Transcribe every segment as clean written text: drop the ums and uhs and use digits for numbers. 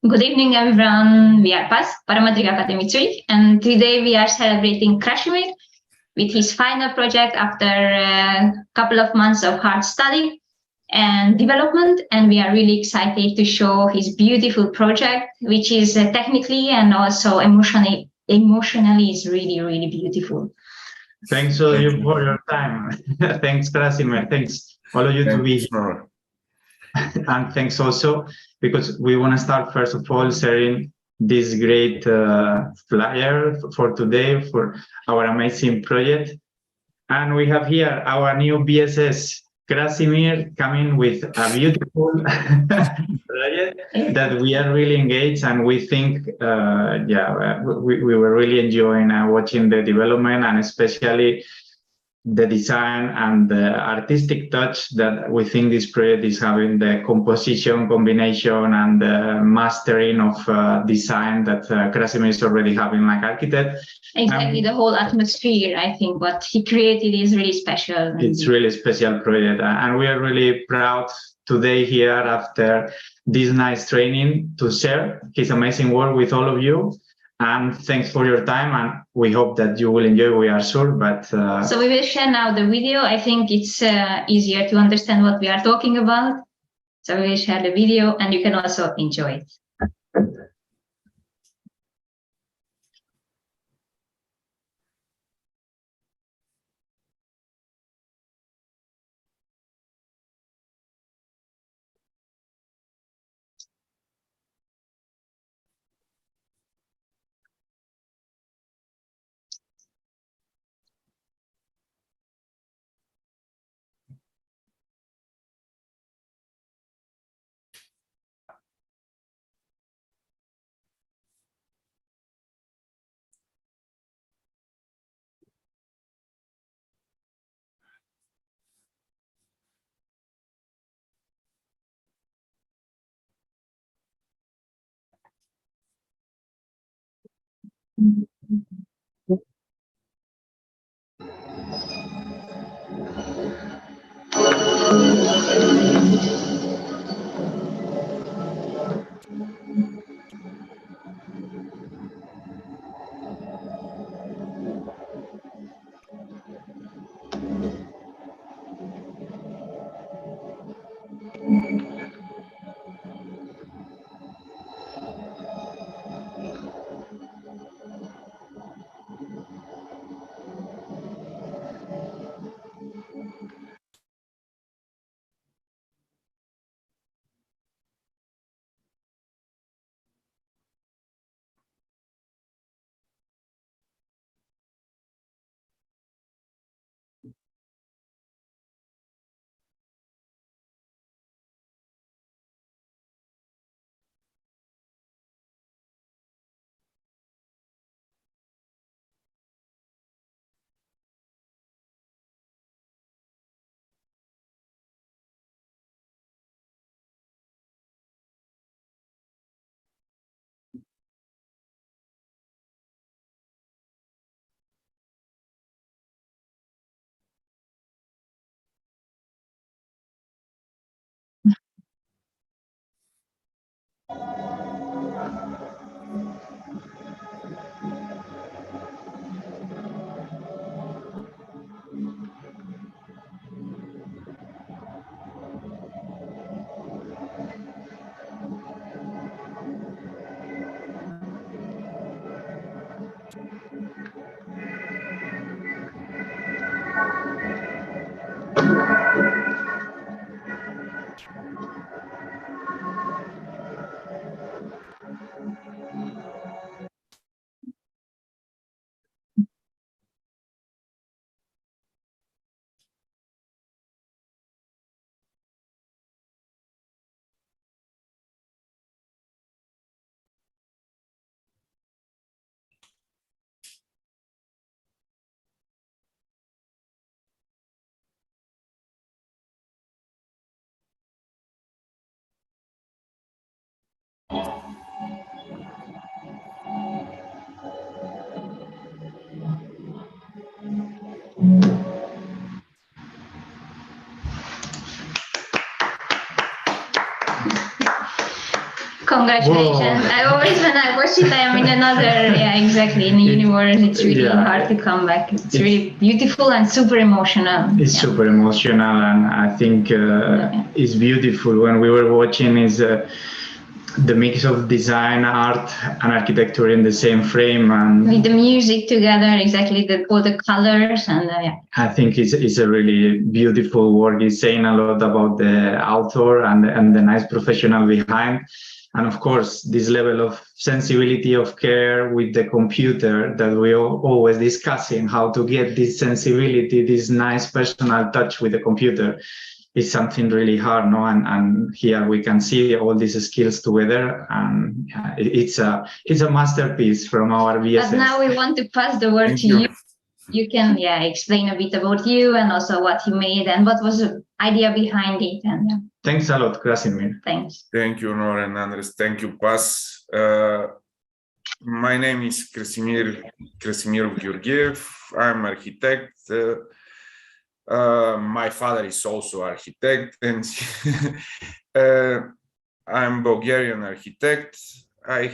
Good evening, everyone. We are Paz, Parametric Academy 3, and today we are celebrating Krasimir with his final project after a couple of months of hard study and development. And we are really excited to show his beautiful project, which is technically and also emotionally is really, really beautiful. Thanks all you for your time. Thanks, Krasimir. Thanks all of you to be here. And thanks also because we want to start first of all sharing this great flyer for today for our amazing project. And we have here our new BSS Krasimir coming with a beautiful project that we are really engaged, and we think we were really enjoying watching the development, and especially the design and the artistic touch that we think this project is having, the composition, combination, and the mastering of design that Krasimir is already having like architect. Exactly, the whole atmosphere, I think what he created is really special. It's really special project, and we are really proud today here after this nice training to share his amazing work with all of you. And thanks for your time, and we hope that you will enjoy, we are sure. But so we will share now the video. I think it's easier to understand what we are talking about. So we will share the video, and you can also enjoy it. Congratulations. Whoa. I always, when I watch it, I'm in another, exactly, in the universe. It's really hard to come back. It's really beautiful and super emotional. It's super emotional, and I think it's beautiful. When we were watching is the mix of design, art, and architecture in the same frame, and with the music together, exactly, all the colors, and I think it's a really beautiful work. It's saying a lot about the author and the nice professional behind, and of course this level of sensibility of care with the computer that we are always discussing, how to get this sensibility, this nice personal touch with the computer. It's something really hard, no? And here we can see all these skills together, and it's a masterpiece from our BSS. But now we want to pass the word to you. You can explain a bit about you and also what you made and what was the idea behind it. And thanks a lot, Krasimir. Thanks. Thank you, Nora and Andres. Thank you, Paz. My name is Krasimir Georgiev. I'm architect. My father is also architect, and I'm Bulgarian architect. I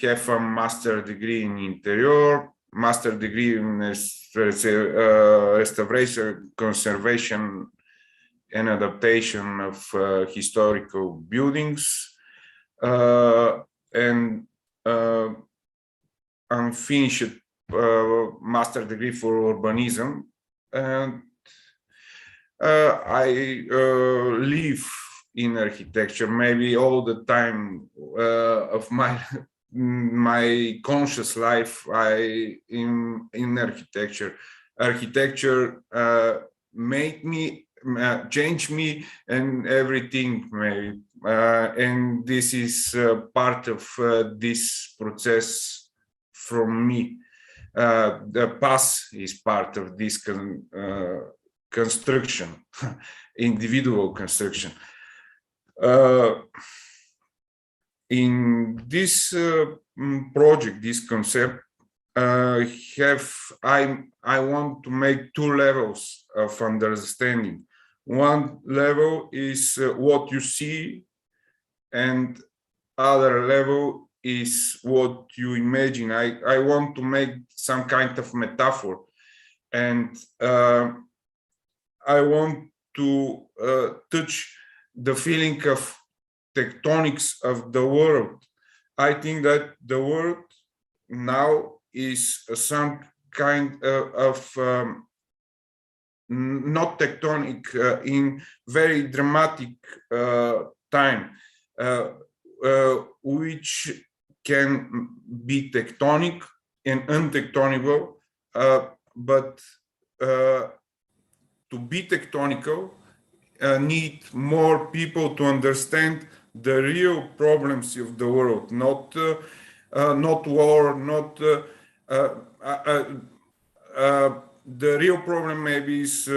have a master degree in interior, master degree in restoration, conservation, and adaptation of historical buildings, and unfinished master degree for urbanism. And I live in architecture maybe all the time of my conscious life. I in architecture. Architecture made me, change me, and everything maybe. And this is part of this process from me. The Paz is part of this construction, individual construction. In this project, this concept, I want to make two levels of understanding. One level is what you see, and other level is what you imagine. I want to make some kind of metaphor, and I want to touch the feeling of tectonics of the world. I think that the world now is some kind of not tectonic in very dramatic time, which can be tectonic and untectonical, but to be tectonical need more people to understand the real problems of the world, not war, not the real problem maybe is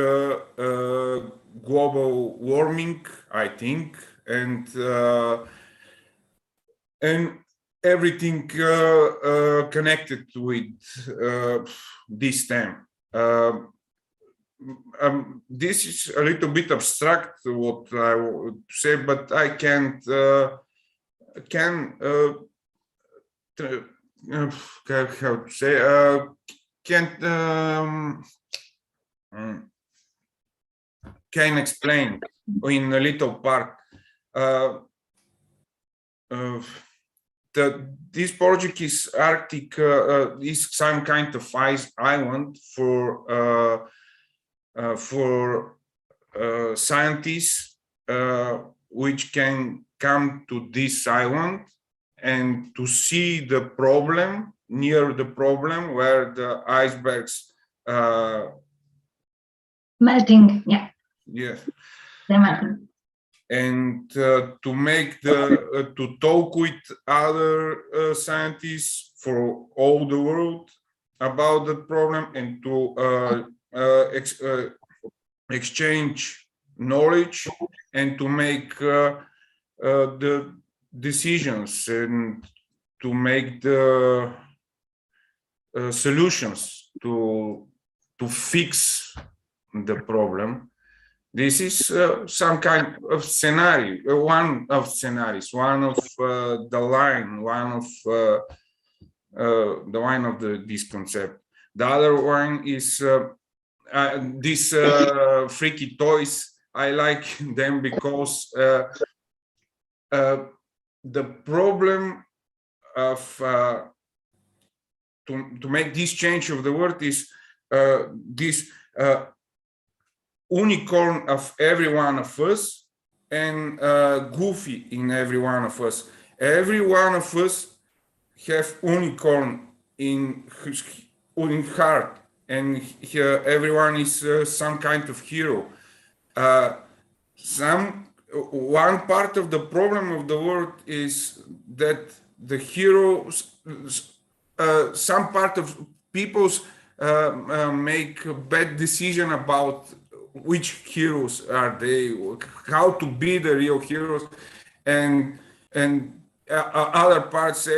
global warming, I think, and everything connected with this theme. This is a little bit abstract what I would say, but I can't how to say can explain in a little part. This project is Arctic, is some kind of island for scientists which can come to this island and to see the problem, near the problem where the icebergs melting, yes, they're melting. And to make to talk with other scientists for all the world about the problem, and to exchange knowledge and to make the decisions and to make the solutions to fix the problem. This is some kind of scenario, one of scenarios, one of the line, one of the line of this concept. The other one is these freaky toys. I like them because the problem of to make this change of the word is this unicorn of every one of us and goofy in every one of us. Every one of us have unicorn in heart, and everyone is some kind of hero. One part of the problem of the world is that the heroes, some part of people's make a bad decision about which heroes are they, how to be the real heroes, and other parts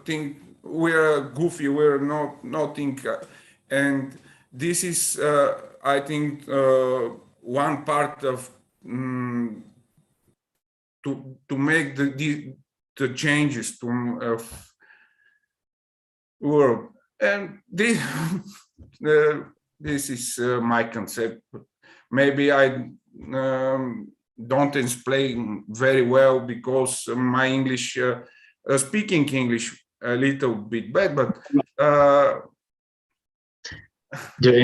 think we're goofy, we're not think, and this is I think one part of to make the changes to world, and this this is my concept. Maybe I don't explain very well because my English, speaking English a little bit bad, but your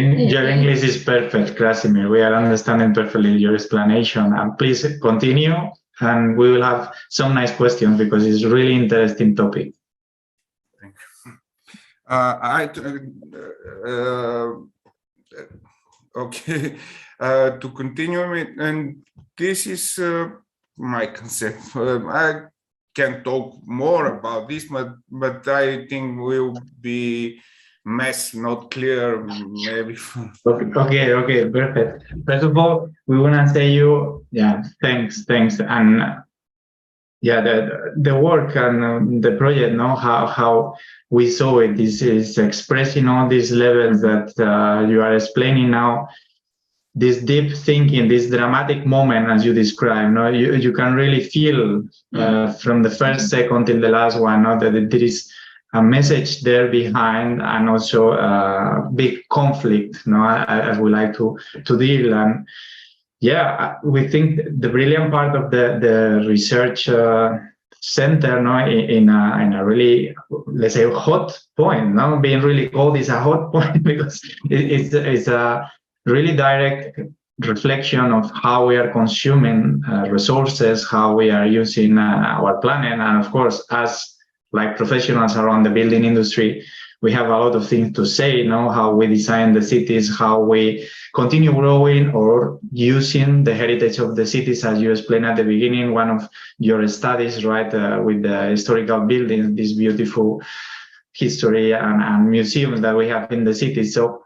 English is perfect, Krasimir. We are understanding perfectly your explanation. And please continue, and we will have some nice questions because it's a really interesting topic. Thank you. Okay, to continue, and this is my concept. I can talk more about this, but I think will be mess, not clear, maybe. Okay, perfect. First of all, we want to say you, thanks, and the work and the project, how we saw it. This is expressing all these levels that you are explaining now. This deep thinking, this dramatic moment, as you describe, you can really feel from the first second till the last one, that there is a message there behind, and also a big conflict, as we like to deal. And we think the brilliant part of the research center, in a really, let's say, hot point, being really called is a hot point because it's a really direct reflection of how we are consuming resources, how we are using our planet, and of course, as like professionals around the building industry, we have a lot of things to say, how we design the cities, how we continue growing or using the heritage of the cities, as you explained at the beginning, one of your studies, right, with the historical buildings, this beautiful history and museums that we have in the city. So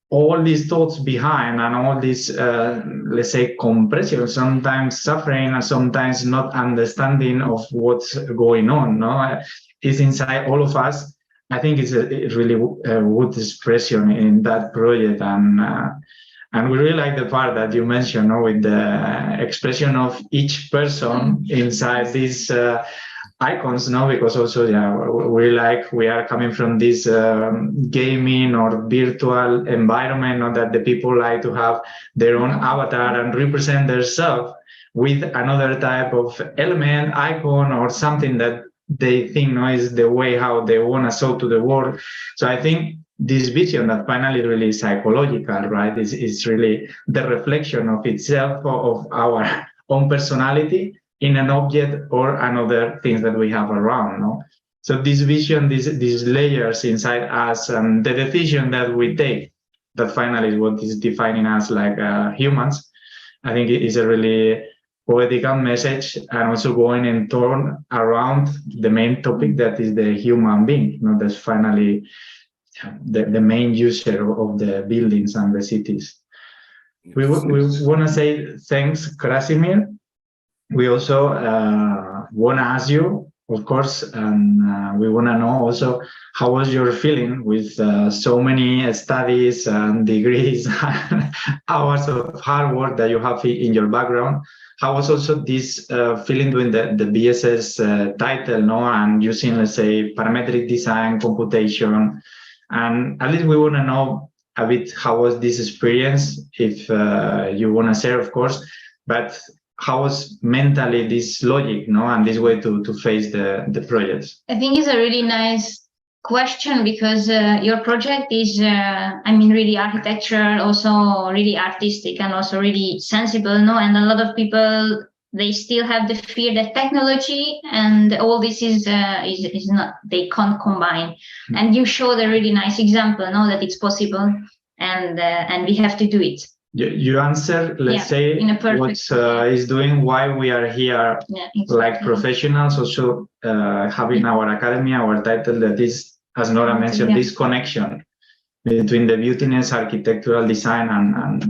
all these thoughts behind and all this, let's say, compression, sometimes suffering and sometimes not understanding of what's going on, is inside all of us. I think it's a really good expression in that project, and we really like the part that you mentioned, with the expression of each person inside these icons, because also we are coming from this gaming or virtual environment, that the people like to have their own avatar and represent themselves with another type of element, icon, or something that they think is the way how they want to show to the world. So I think this vision that finally really psychological, right, is really the reflection of itself, of our own personality in an object or another things that we have around. So this vision, these layers inside us, and the decision that we take, that finally is what is defining us like humans, I think it is a really poetical message, and also going and turn around the main topic that is the human being. That's finally the main user of the buildings and the cities. We want to say thanks, Krasimir. We also want to ask you of course, and we want to know also how was your feeling with so many studies and degrees, and hours of hard work that you have in your background. How was also this feeling doing the BSS title, no, and using, let's say, parametric design, computation, and at least we want to know a bit how was this experience, if you want to share, of course, but how was mentally this logic, no, and this way to face the projects? I think it's a really nice question because your project is, I mean, really architectural, also really artistic, and also really sensible, no? And a lot of people, they still have the fear that technology and all this is not, they can't combine. And you showed a really nice example, no, that it's possible, and we have to do it. You answer, let's say, what is doing why we are here, exactly, like professionals, also having our academy, our title, that is, as Nora mentioned, this connection between the beautiness, architectural design, and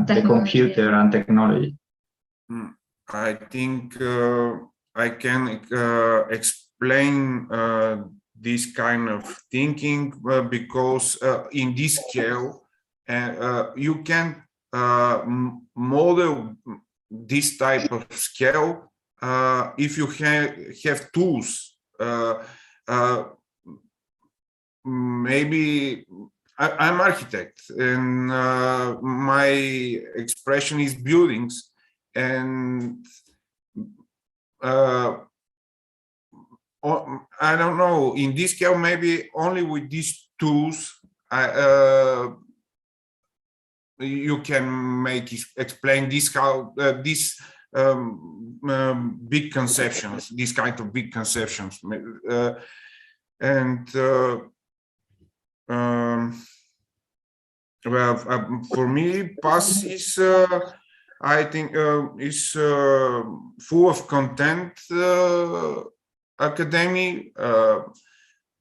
the computer and technology. I think I can explain this kind of thinking because in this scale, you can model this type of scale if you have tools. Maybe I'm architect and my expression is buildings, and I don't know, in this scale, maybe only with these tools you can explain this how these big conceptions, these kind of big conceptions, and well, for me, PAS is I think is full of content academy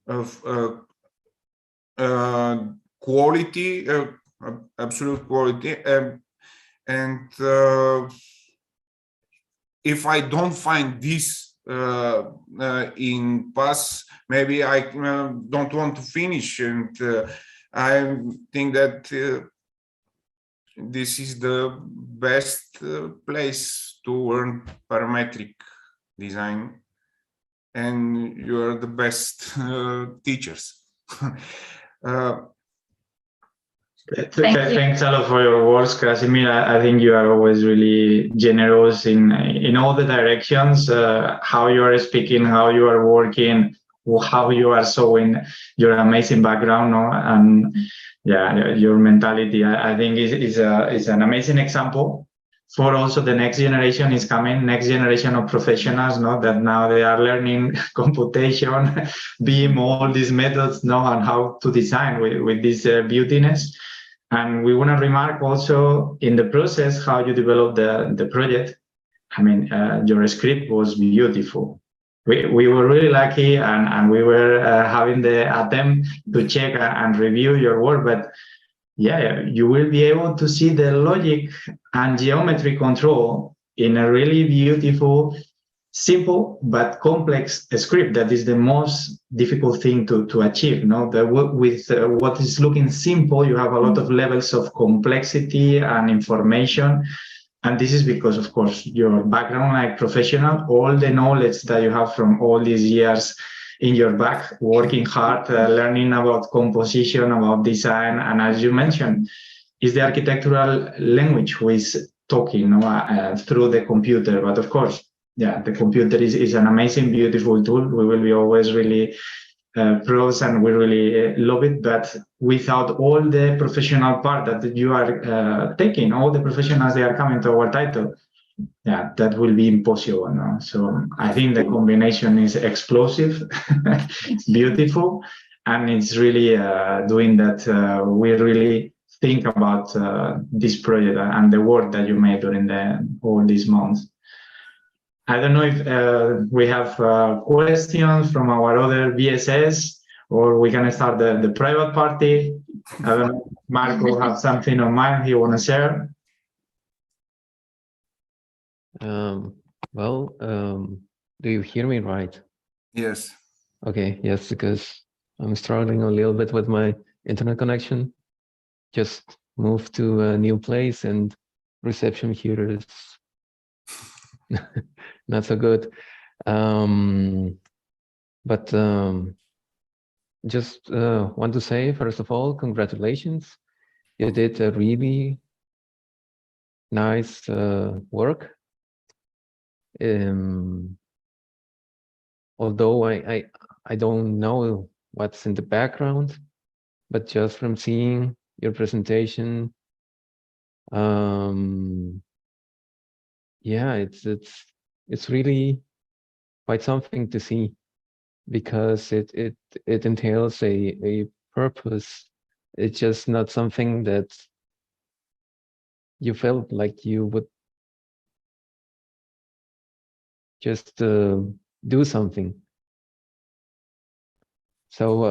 of quality. Absolute quality, and if I don't find this in PAS, maybe I don't want to finish, and I think that this is the best place to learn parametric design, and you are the best teachers. Thanks a lot for your words, Krasimir. I think you are always really generous in all the directions, how you are speaking, how you are working, how you are showing your amazing background, no? And yeah, your mentality, I think is an amazing example for also the next generation is coming, next generation of professionals, no, that now they are learning computation, BIM, all these methods, no, and how to design with this beautiness. And we want to remark also in the process how you developed the project. I mean, your script was beautiful. We were really lucky, and we were having the attempt to check and review your work. But yeah, you will be able to see the logic and geometry control in a really beautiful, simple but complex script. That is the most difficult thing to achieve. No, with what is looking simple, you have a lot of levels of complexity and information, and this is because, of course, your background like professional, all the knowledge that you have from all these years in your back, working hard, learning about composition, about design, and as you mentioned, is the architectural language who is talking through the computer. But of course, yeah, the computer is an amazing, beautiful tool. We will be always really pros, and we really love it. But without all the professional part that you are taking, all the professionals they are coming to our title, yeah, that will be impossible. No? So I think the combination is explosive, beautiful, and it's really doing that. We really think about this project and the work that you made during all these months. I don't know if we have questions from our other BSS, or we can start the private party. I don't know, Marco have something on mind he want to share? Do you hear me right? Yes. Okay, yes, because I'm struggling a little bit with my internet connection. Just moved to a new place and reception here is not so good. But just want to say, first of all, congratulations. You did a really nice work. Although I don't know what's in the background, but just from seeing your presentation, yeah, it's really quite something to see, because it entails a purpose. It's just not something that you felt like you would just do something. So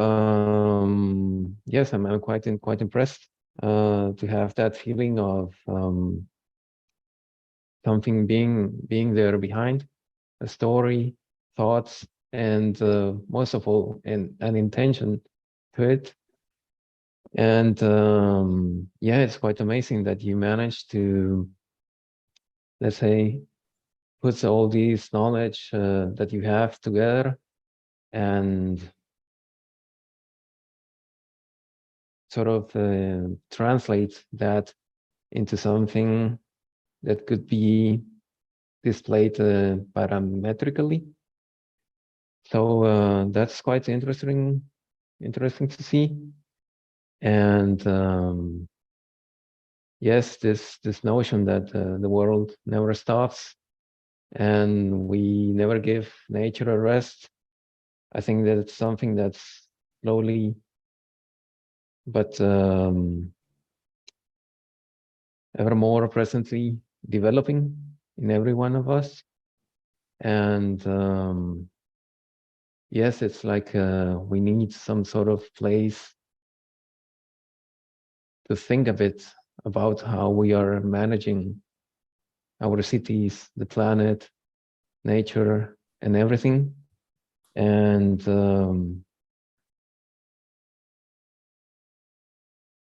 yes, I'm quite impressed to have that feeling of something being there behind a story, thoughts, and most of all, an intention to it. And yeah, it's quite amazing that you managed to, let's say, put all these knowledge that you have together and sort of translate that into something that could be displayed parametrically. So that's quite interesting to see. And yes, this notion that the world never stops and we never give nature a rest, I think that it's something that's slowly but ever more presently developing in every one of us. And yes, it's like we need some sort of place to think a bit about how we are managing our cities, the planet, nature, and everything. And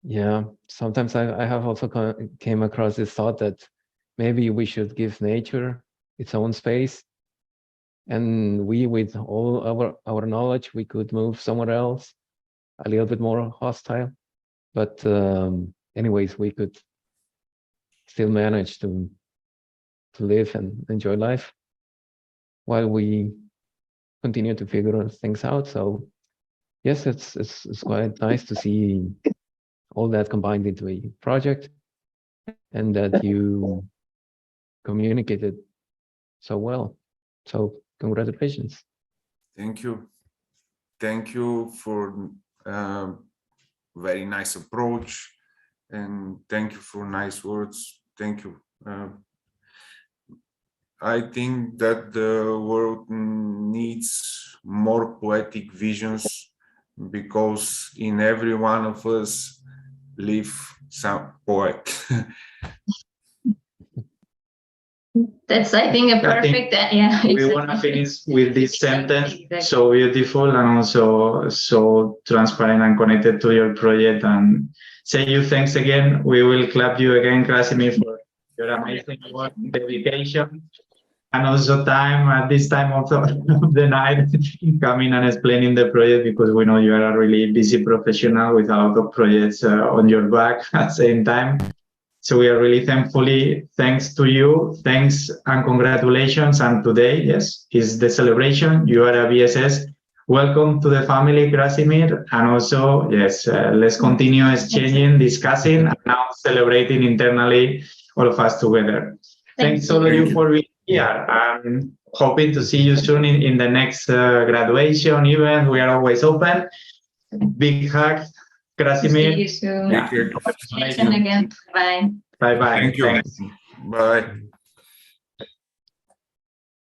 yeah, sometimes I have also came across this thought that maybe we should give nature its own space, and we, with all our knowledge, we could move somewhere else, a little bit more hostile. But anyways, we could still manage to live and enjoy life while we continue to figure things out. So yes, it's quite nice to see all that combined into a project, and that you communicated so well. So congratulations. Thank you. Thank you for very nice approach, and thank you for nice words. Thank you. I think that the world needs more poetic visions, because in every one of us live some poet. That's, I think, a perfect, yeah. We want to finish with this sentence, so beautiful and also so transparent and connected to your project, and say you thanks again. We will clap you again, Krasimir, for your amazing work, dedication, and also time at this time of the night coming and explaining the project, because we know you are a really busy professional with a lot of projects on your back at the same time. So we are really thanks to you, thanks and congratulations. And today, yes, is the celebration. You are a BSS. Welcome to the family, Krasimir. And also, yes, let's continue exchanging, discussing, and now celebrating internally, all of us together. Thanks all of you for being here. I'm hoping to see you soon in the next graduation event. We are always open. Big hug. Krasimir. See you soon. Take care. Again. Bye. Bye bye. Thank you. Thanks. Bye.